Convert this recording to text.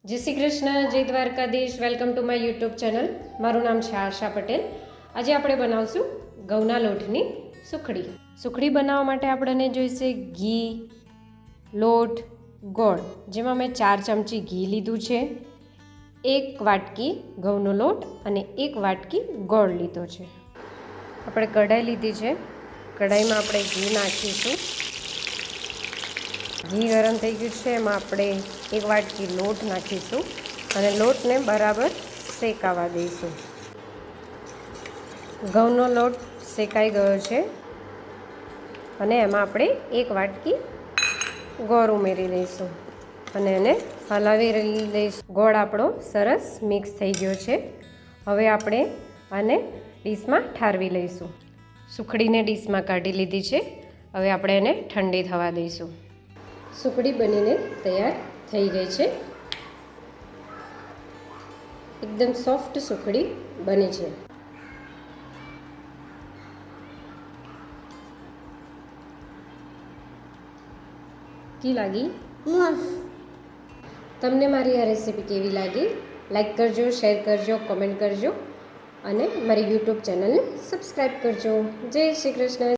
જય શ્રી કૃષ્ણ, જય Dwarkadhish. Welcome to my YouTube channel. મારું નામ છે આશા પટેલ. આજે આપણે બનાવશું ઘઉંના લોટની સુખડી. સુખડી બનાવવા માટે આપણને જોઈશે ઘી, લોટ, ગોળ. જેમાં મેં 4 ચમચી ઘી લીધું છે, 1 વાટકી ઘઉંનો લોટ અને 1 વાટકી ગોળ લીધો છે. આપણે કઢાઈ લીધી છે. કઢાઈમાં આપણે ઘી નાખીશું. ઘી ગરમ થઈ ગયું છે. એમાં આપણે 1 વાટકી લોટ નાખીશું અને લોટને બરાબર શેકાવા દઈશું. ઘઉંનો લોટ શેકાઈ ગયો છે અને એમાં આપણે 1 વાટકી ગોળ ઉમેરી દઈશું અને એને હલાવી લઈશું. ગોળ આપણો સરસ મિક્સ થઈ ગયો છે. હવે આપણે આને ડીશમાં ઠારવી લઈશું. સુખડીને ડીશમાં કાઢી લીધી છે. હવે આપણે એને ઠંડી થવા દઈશું. સુખડી બનીને તૈયાર થઈ ગઈ છે. એકદમ સોફ્ટ સુખડી બની છે. કી લાગી? તમને મારી આ રેસીપી કેવી લાગી? લાઈક કરજો, શેર કરજો, કમેન્ટ કરજો અને મારી યુટ્યુબ ચેનલને સબસ્ક્રાઈબ કરજો. જય શ્રી કૃષ્ણ.